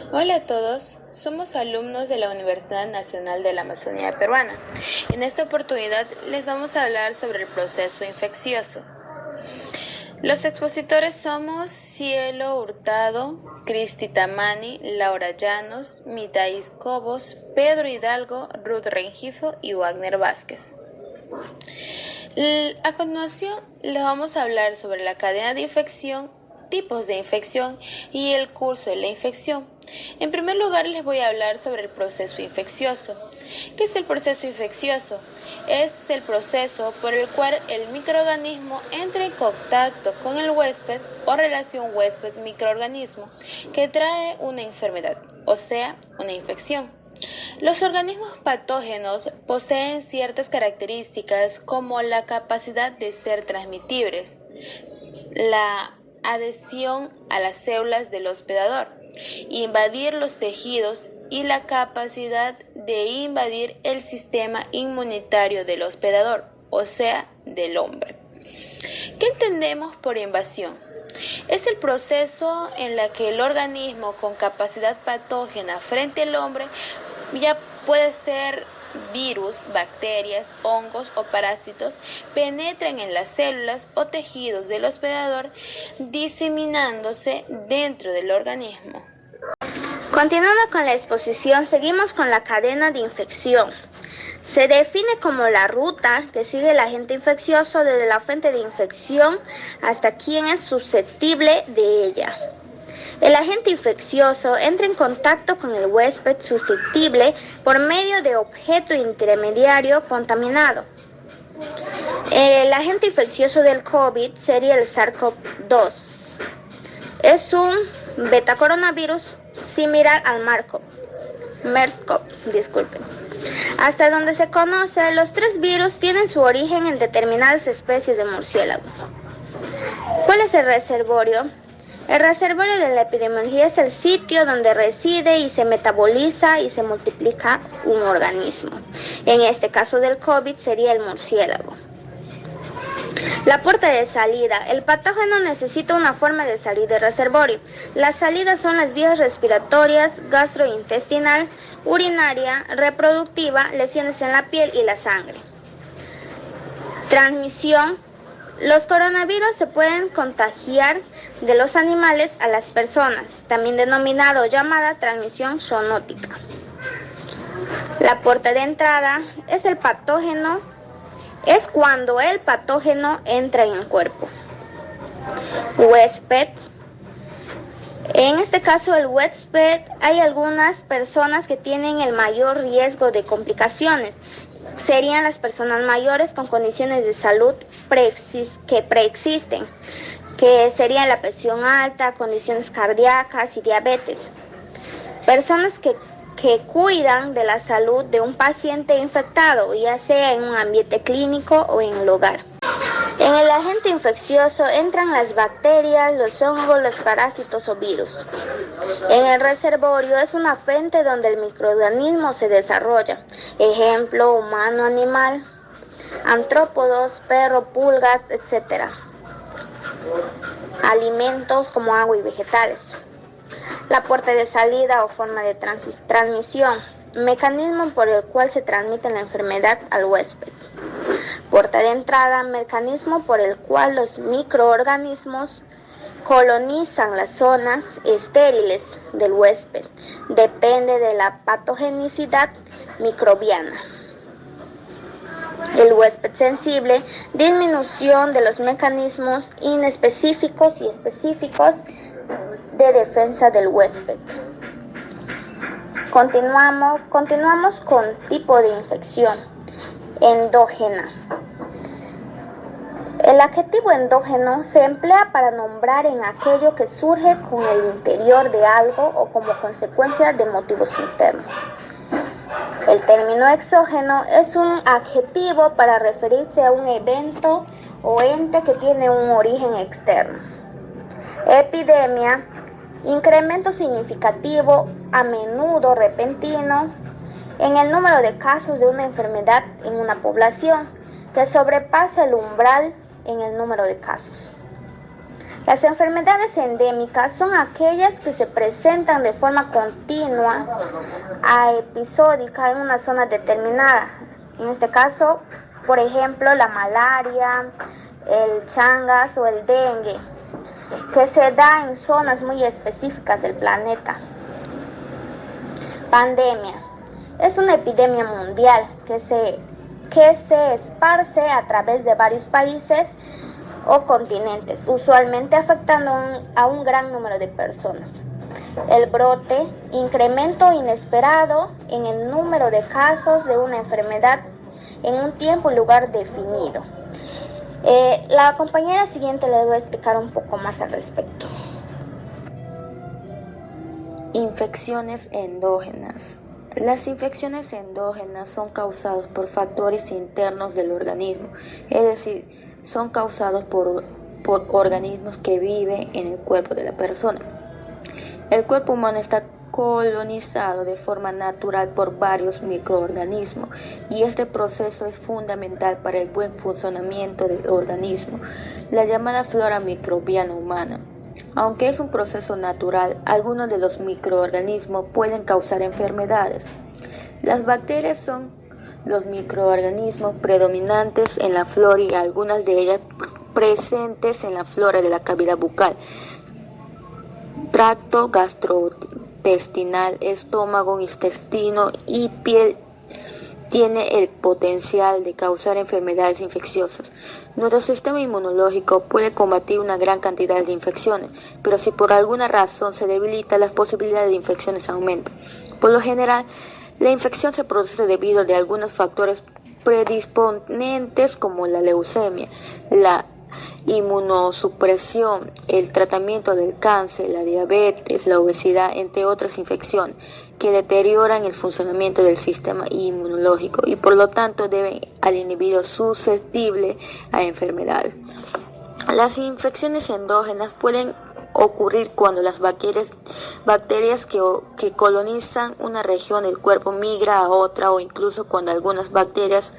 Hola a todos, somos alumnos de la Universidad Nacional de la Amazonía Peruana. En esta oportunidad les vamos a hablar sobre el proceso infeccioso. Los expositores somos Cielo Hurtado, Cristi Tamani, Laura Llanos, Mitais Cobos, Pedro Hidalgo, Ruth Rengifo y Wagner Vázquez. A continuación les vamos a hablar sobre la cadena de infección, tipos de infección y el curso de la infección. En primer lugar les voy a hablar sobre el proceso infeccioso. ¿Qué es el proceso infeccioso? Es el proceso por el cual el microorganismo entra en contacto con el huésped o relación huésped-microorganismo que trae una enfermedad, o sea, una infección. Los organismos patógenos poseen ciertas características como la capacidad de ser transmitibles, la adhesión a las células del hospedador, invadir los tejidos y la capacidad de invadir el sistema inmunitario del hospedador, o sea, del hombre. ¿Qué entendemos por invasión? Es el proceso en la que el organismo con capacidad patógena frente al hombre, ya puede ser virus, bacterias, hongos o parásitos, penetran en las células o tejidos del hospedador, diseminándose dentro del organismo. Continuando con la exposición, seguimos con la cadena de infección. Se define como la ruta que sigue el agente infeccioso desde la fuente de infección hasta quien es susceptible de ella. El agente infeccioso entra en contacto con el huésped susceptible por medio de objeto intermediario contaminado. El agente infeccioso del COVID sería el SARS-CoV-2. Es un betacoronavirus similar al MERS-CoV. Hasta donde se conoce, los tres virus tienen su origen en determinadas especies de murciélagos. ¿Cuál es el reservorio? El reservorio de la epidemiología es el sitio donde reside y se metaboliza y se multiplica un organismo. En este caso del COVID sería el murciélago. La puerta de salida. El patógeno necesita una forma de salir del reservorio. Las salidas son las vías respiratorias, gastrointestinal, urinaria, reproductiva, lesiones en la piel y la sangre. Transmisión. Los coronavirus se pueden contagiar de los animales a las personas, también denominado o llamada transmisión zoonótica. La puerta de entrada es el patógeno. Es cuando el patógeno entra en el cuerpo. Huésped. En este caso, el huésped, hay algunas personas que tienen el mayor riesgo de complicaciones. Serían las personas mayores con condiciones de salud que preexisten, que serían la presión alta, condiciones cardíacas y diabetes. Personas que cuidan de la salud de un paciente infectado, ya sea en un ambiente clínico o en el hogar. En el agente infeccioso entran las bacterias, los hongos, los parásitos o virus. En el reservorio es una fuente donde el microorganismo se desarrolla. Ejemplo, humano, animal, artrópodos, perro, pulgas, etc. Alimentos como agua y vegetales. La puerta de salida o forma de transmisión, mecanismo por el cual se transmite la enfermedad al huésped. Puerta de entrada, mecanismo por el cual los microorganismos colonizan las zonas estériles del huésped. Depende de la patogenicidad microbiana. El huésped sensible, disminución de los mecanismos inespecíficos y específicos de defensa del huésped. Continuamos con tipo de infección endógena. El adjetivo endógeno se emplea para nombrar en aquello que surge con el interior de algo o como consecuencia de motivos internos. El término exógeno es un adjetivo para referirse a un evento o ente que tiene un origen externo. Epidemia, incremento significativo, a menudo repentino, en el número de casos de una enfermedad en una población, que sobrepasa el umbral en el número de casos. Las enfermedades endémicas son aquellas que se presentan de forma continua a episódica en una zona determinada. En este caso, por ejemplo, la malaria, el changas o el dengue, que se da en zonas muy específicas del planeta. Pandemia. Es una epidemia mundial que se esparce a través de varios países o continentes, usualmente afectando a un gran número de personas. El brote, incremento inesperado en el número de casos de una enfermedad en un tiempo y lugar definido. La compañera siguiente les voy a explicar un poco más al respecto. Infecciones endógenas. Las infecciones endógenas son causadas por factores internos del organismo, es decir, son causados por organismos que viven en el cuerpo de la persona. El cuerpo humano está colonizado de forma natural por varios microorganismos y este proceso es fundamental para el buen funcionamiento del organismo, la llamada flora microbiana humana. Aunque es un proceso natural, algunos de los microorganismos pueden causar enfermedades. Las bacterias son los microorganismos predominantes en la flora y algunas de ellas presentes en la flora de la cavidad bucal, tracto gastrointestinal, estómago, intestino y piel. Tiene el potencial de causar enfermedades infecciosas. Nuestro sistema inmunológico puede combatir una gran cantidad de infecciones, pero si por alguna razón se debilita, las posibilidades de infecciones aumentan. Por lo general, la infección se produce debido a algunos factores predisponentes como la leucemia, la inmunosupresión, el tratamiento del cáncer, la diabetes, la obesidad, entre otras infecciones que deterioran el funcionamiento del sistema inmunológico y por lo tanto deben al individuo susceptible a enfermedades. Las infecciones endógenas pueden ocurrir cuando las bacterias que colonizan una región del cuerpo migra a otra o incluso cuando algunas bacterias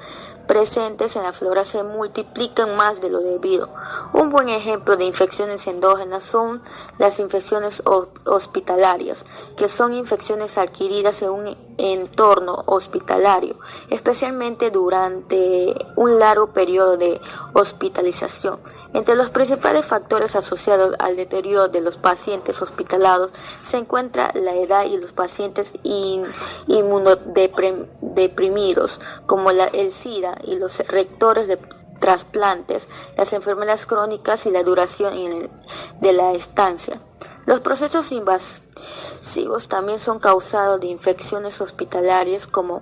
presentes en la flora se multiplican más de lo debido. Un buen ejemplo de infecciones endógenas son las infecciones hospitalarias, que son infecciones adquiridas en un entorno hospitalario, especialmente durante un largo periodo de hospitalización. Entre los principales factores asociados al deterioro de los pacientes hospitalizados se encuentra la edad y los pacientes inmunodeprimidos, como el SIDA y los rectores de trasplantes, las enfermedades crónicas y la duración de la estancia. Los procesos invasivos también son causados de infecciones hospitalarias como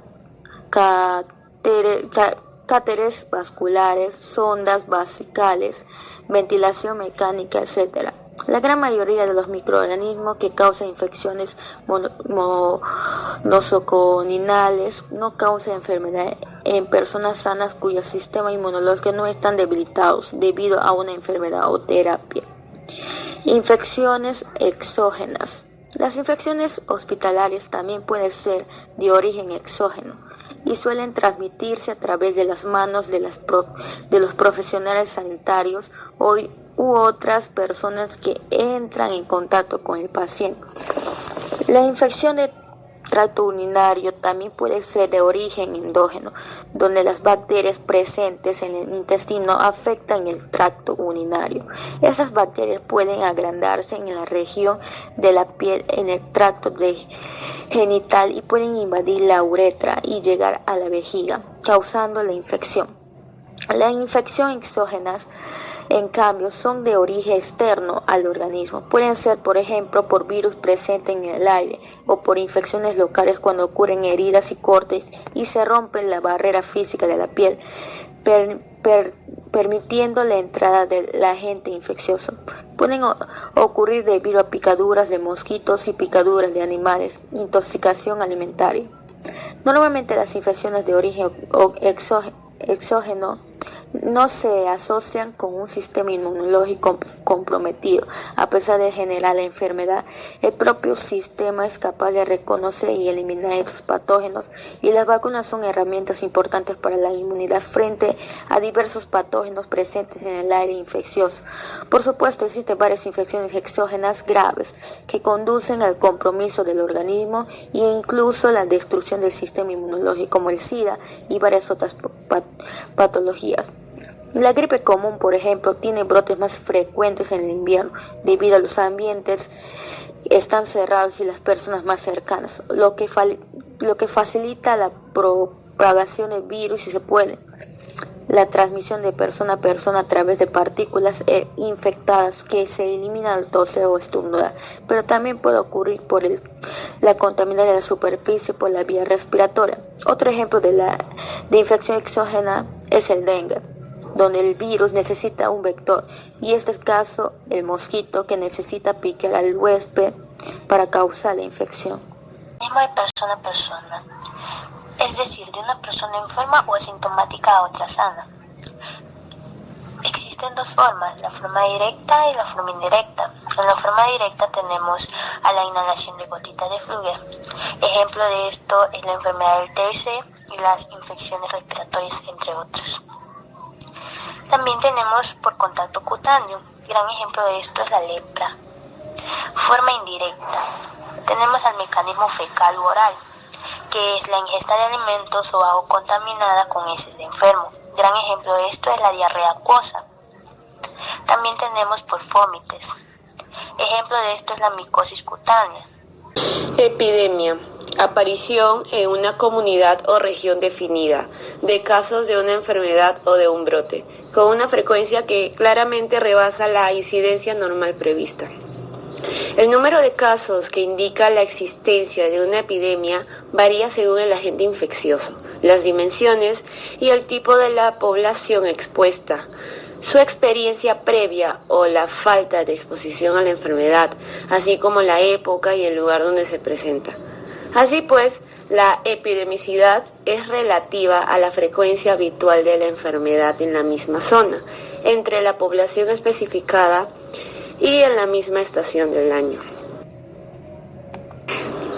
cáteres vasculares, sondas basicales, ventilación mecánica, etc. La gran mayoría de los microorganismos que causan infecciones nosocomiales no causan enfermedad en personas sanas cuyo sistema inmunológico no están debilitados debido a una enfermedad o terapia. Infecciones exógenas. Las infecciones hospitalarias también pueden ser de origen exógeno y suelen transmitirse a través de las manos de los profesionales sanitarios u otras personas que entran en contacto con el paciente. La infección de tracto urinario también puede ser de origen endógeno, donde las bacterias presentes en el intestino afectan el tracto urinario. Esas bacterias pueden agrandarse en la región de la piel en el tracto genital y pueden invadir la uretra y llegar a la vejiga, causando la infección. Las infecciones exógenas, en cambio, son de origen externo al organismo. Pueden ser, por ejemplo, por virus presentes en el aire o por infecciones locales cuando ocurren heridas y cortes y se rompe la barrera física de la piel, permitiendo la entrada del agente infeccioso. Pueden ocurrir debido a picaduras de mosquitos y picaduras de animales, intoxicación alimentaria. Normalmente las infecciones de origen exógeno no se asocian con un sistema inmunológico comprometido. A pesar de generar la enfermedad, el propio sistema es capaz de reconocer y eliminar estos patógenos, y las vacunas son herramientas importantes para la inmunidad frente a diversos patógenos presentes en el aire infeccioso. Por supuesto, existen varias infecciones exógenas graves que conducen al compromiso del organismo e incluso la destrucción del sistema inmunológico, como el SIDA y varias otras patologías. La gripe común, por ejemplo, tiene brotes más frecuentes en el invierno debido a los ambientes están cerrados y las personas más cercanas, lo que facilita la propagación del virus y se puede la transmisión de persona a persona a través de partículas infectadas que se eliminan al toser o estornudar, pero también puede ocurrir por la contaminación de la superficie por la vía respiratoria. Otro ejemplo de infección exógena es el dengue, donde el virus necesita un vector, y este es el caso el mosquito que necesita picar al huésped para causar la infección. De persona a persona, es decir, de una persona enferma o asintomática a otra sana. Existen dos formas, la forma directa y la forma indirecta. En la forma directa tenemos a la inhalación de gotitas de fluido. Ejemplo de esto es la enfermedad del TBC y las infecciones respiratorias, entre otras. También tenemos por contacto cutáneo. Gran ejemplo de esto es la lepra. Forma indirecta. Tenemos al mecanismo fecal u oral, que es la ingesta de alimentos o agua contaminada con heces de enfermo. Gran ejemplo de esto es la diarrea acuosa. También tenemos por vómites. Ejemplo de esto es la micosis cutánea. Epidemia. Aparición en una comunidad o región definida de casos de una enfermedad o de un brote, con una frecuencia que claramente rebasa la incidencia normal prevista. El número de casos que indica la existencia de una epidemia varía según el agente infeccioso, las dimensiones y el tipo de la población expuesta, su experiencia previa o la falta de exposición a la enfermedad, así como la época y el lugar donde se presenta. Así pues, la epidemicidad es relativa a la frecuencia habitual de la enfermedad en la misma zona, entre la población especificada y en la misma estación del año.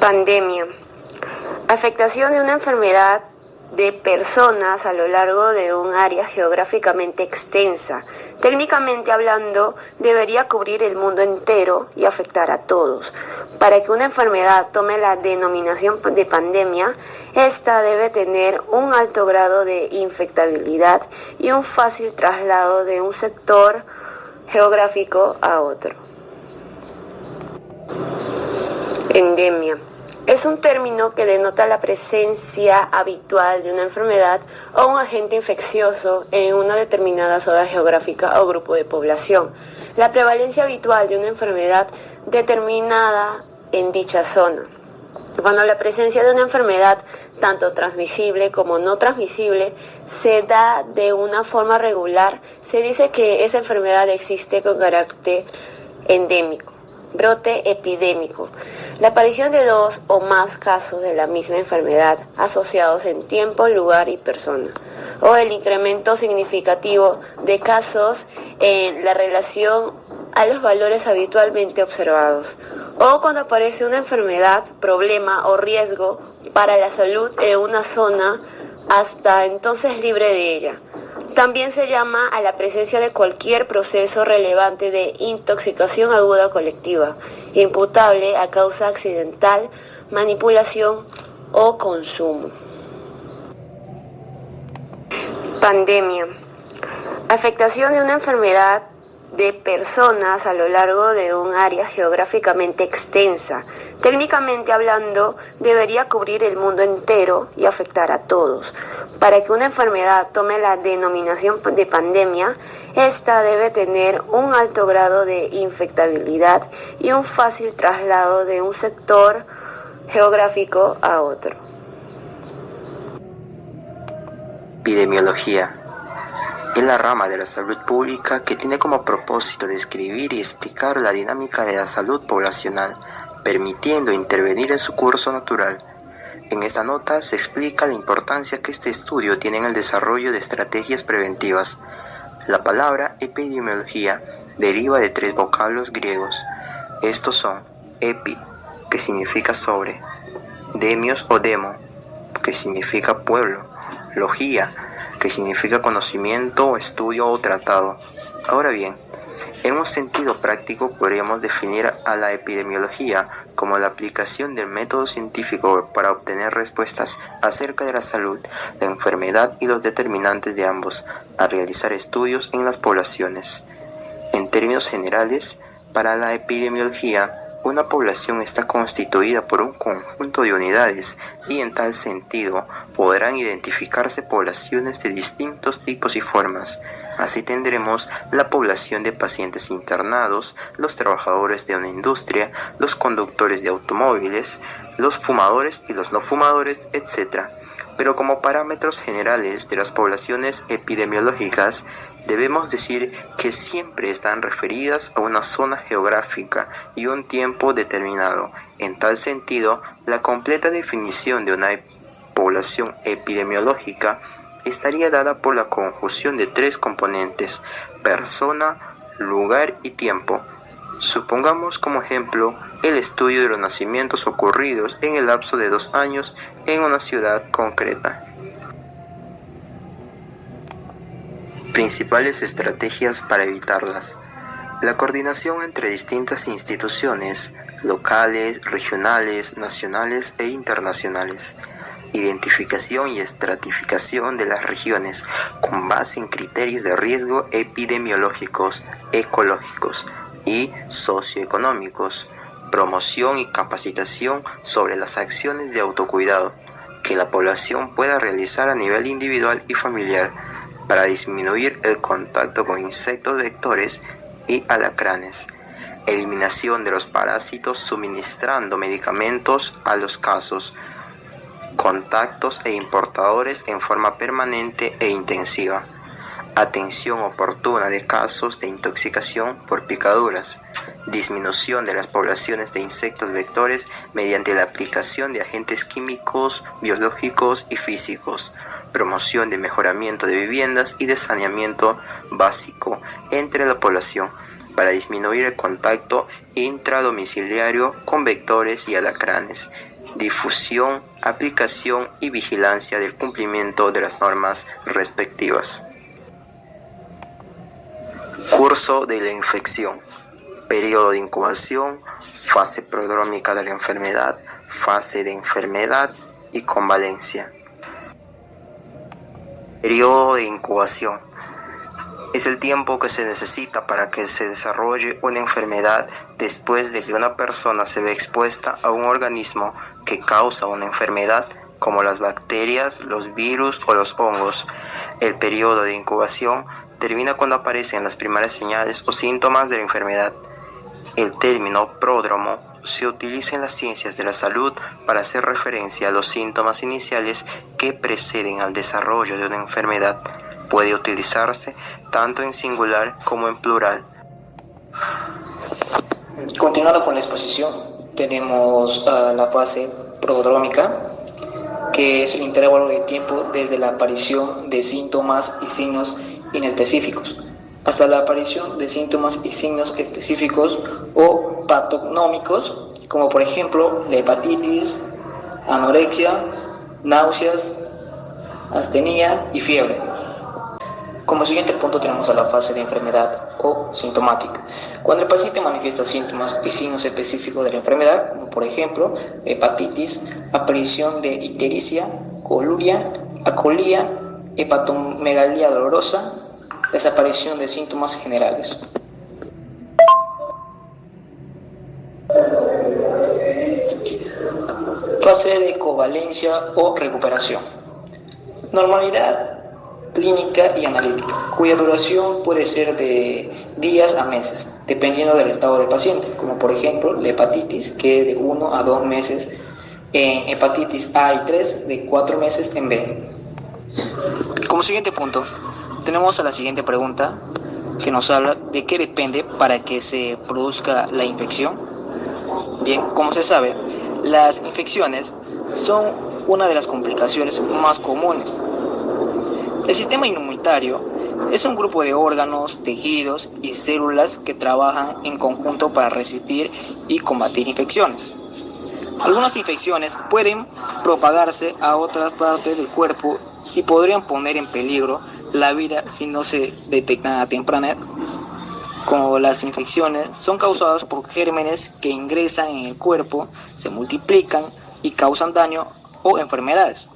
Pandemia. Afectación de una enfermedad de personas a lo largo de un área geográficamente extensa. Técnicamente hablando, debería cubrir el mundo entero y afectar a todos. Para que una enfermedad tome la denominación de pandemia, esta debe tener un alto grado de infectabilidad y un fácil traslado de un sector geográfico a otro. Endemia. Es un término que denota la presencia habitual de una enfermedad o un agente infeccioso en una determinada zona geográfica o grupo de población. La prevalencia habitual de una enfermedad determinada en dicha zona. Cuando la presencia de una enfermedad, tanto transmisible como no transmisible, se da de una forma regular, se dice que esa enfermedad existe con carácter endémico. Brote epidémico. La aparición de dos o más casos de la misma enfermedad asociados en tiempo, lugar y persona. O el incremento significativo de casos en la relación a los valores habitualmente observados. O cuando aparece una enfermedad, problema o riesgo para la salud en una zona hasta entonces libre de ella. También se llama a la presencia de cualquier proceso relevante de intoxicación aguda colectiva, imputable a causa accidental, manipulación o consumo. Pandemia. Afectación de una enfermedad de personas a lo largo de un área geográficamente extensa. Técnicamente hablando, debería cubrir el mundo entero y afectar a todos. Para que una enfermedad tome la denominación de pandemia, esta debe tener un alto grado de infectabilidad y un fácil traslado de un sector geográfico a otro. Epidemiología. Es la rama de la salud pública que tiene como propósito describir y explicar la dinámica de la salud poblacional, permitiendo intervenir en su curso natural. En esta nota se explica la importancia que este estudio tiene en el desarrollo de estrategias preventivas. La palabra epidemiología deriva de 3 vocablos griegos. Estos son epi, que significa sobre, demios o demo, que significa pueblo, logía, que significa conocimiento, estudio o tratado. Ahora bien, en un sentido práctico podríamos definir a la epidemiología como la aplicación del método científico para obtener respuestas acerca de la salud, la enfermedad y los determinantes de ambos, a realizar estudios en las poblaciones. En términos generales, para la epidemiología, una población está constituida por un conjunto de unidades y en tal sentido podrán identificarse poblaciones de distintos tipos y formas. Así tendremos la población de pacientes internados, los trabajadores de una industria, los conductores de automóviles, los fumadores y los no fumadores, etc. Pero como parámetros generales de las poblaciones epidemiológicas, debemos decir que siempre están referidas a una zona geográfica y un tiempo determinado. En tal sentido, la completa definición de una población epidemiológica estaría dada por la conjunción de 3 componentes: persona, lugar y tiempo. Supongamos como ejemplo el estudio de los nacimientos ocurridos en el lapso de 2 años en una ciudad concreta. Principales estrategias para evitarlas. La coordinación entre distintas instituciones, locales, regionales, nacionales e internacionales. Identificación y estratificación de las regiones con base en criterios de riesgo epidemiológicos, ecológicos y socioeconómicos. Promoción y capacitación sobre las acciones de autocuidado que la población pueda realizar a nivel individual y familiar para disminuir el contacto con insectos vectores y alacranes. Eliminación de los parásitos suministrando medicamentos a los casos, contactos e importadores en forma permanente e intensiva. Atención oportuna de casos de intoxicación por picaduras. Disminución de las poblaciones de insectos vectores mediante la aplicación de agentes químicos, biológicos y físicos. Promoción de mejoramiento de viviendas y de saneamiento básico entre la población para disminuir el contacto intradomiciliario con vectores y alacranes. Difusión, aplicación y vigilancia del cumplimiento de las normas respectivas. Curso de la infección. Periodo de incubación, fase prodrómica de la enfermedad, fase de enfermedad y convalencia. Periodo de incubación. Es el tiempo que se necesita para que se desarrolle una enfermedad después de que una persona se ve expuesta a un organismo que causa una enfermedad, como las bacterias, los virus o los hongos. El periodo de incubación termina cuando aparecen las primeras señales o síntomas de la enfermedad. El término pródromo se utiliza en las ciencias de la salud para hacer referencia a los síntomas iniciales que preceden al desarrollo de una enfermedad. Puede utilizarse tanto en singular como en plural. Continuando con la exposición, tenemos la fase prodrómica, que es el intervalo de tiempo desde la aparición de síntomas y signos inespecíficos hasta la aparición de síntomas y signos específicos o patognomicos, como por ejemplo la hepatitis, anorexia, náuseas, astenia y fiebre. Como siguiente punto tenemos a la fase de enfermedad o sintomática, cuando el paciente manifiesta síntomas y signos específicos de la enfermedad, como por ejemplo hepatitis, aparición de ictericia, coluria, acolía, hepatomegalia dolorosa, desaparición de síntomas generales. Fase de covalencia o recuperación. Normalidad clínica y analítica, cuya duración puede ser de días a meses, dependiendo del estado del paciente, como por ejemplo la hepatitis, que es de 1 a 2 meses en hepatitis A y 3, de 4 meses en B. Como siguiente punto, tenemos a la siguiente pregunta, que nos habla de qué depende para que se produzca la infección. Bien, como se sabe, las infecciones son una de las complicaciones más comunes. El sistema inmunitario es un grupo de órganos, tejidos y células que trabajan en conjunto para resistir y combatir infecciones. Algunas infecciones pueden propagarse a otras partes del cuerpo y podrían poner en peligro la vida si no se detectan a temprana edad. Como las infecciones son causadas por gérmenes que ingresan en el cuerpo, se multiplican y causan daño o enfermedades.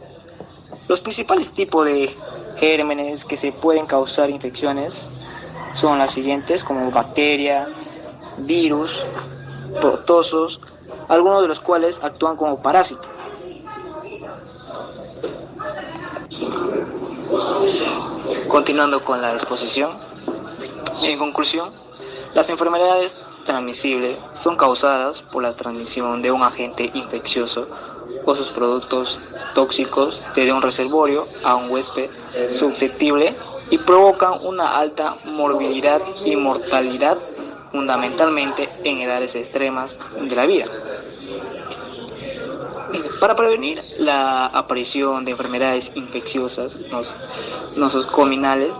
Los principales tipos de gérmenes que se pueden causar infecciones son las siguientes, como bacteria, virus, protozoos, algunos de los cuales actúan como parásitos. Continuando con la exposición, en conclusión, las enfermedades transmisibles son causadas por la transmisión de un agente infeccioso o sus productos tóxicos desde un reservorio a un huésped susceptible y provocan una alta morbilidad y mortalidad, fundamentalmente en edades extremas de la vida. Para prevenir la aparición de enfermedades infecciosas nosocomiales,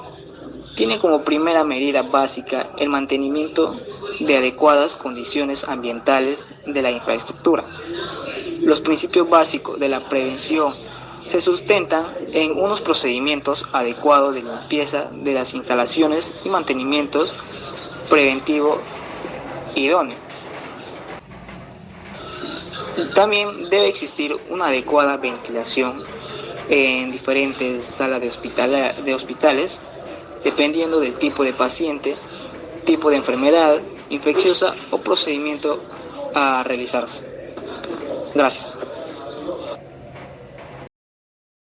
tiene como primera medida básica el mantenimiento de adecuadas condiciones ambientales de la infraestructura. Los principios básicos de la prevención se sustentan en unos procedimientos adecuados de limpieza de las instalaciones y mantenimientos preventivo idóneo. También debe existir una adecuada ventilación en diferentes salas de hospitales, dependiendo del tipo de paciente, tipo de enfermedad infecciosa o procedimiento a realizarse. Gracias.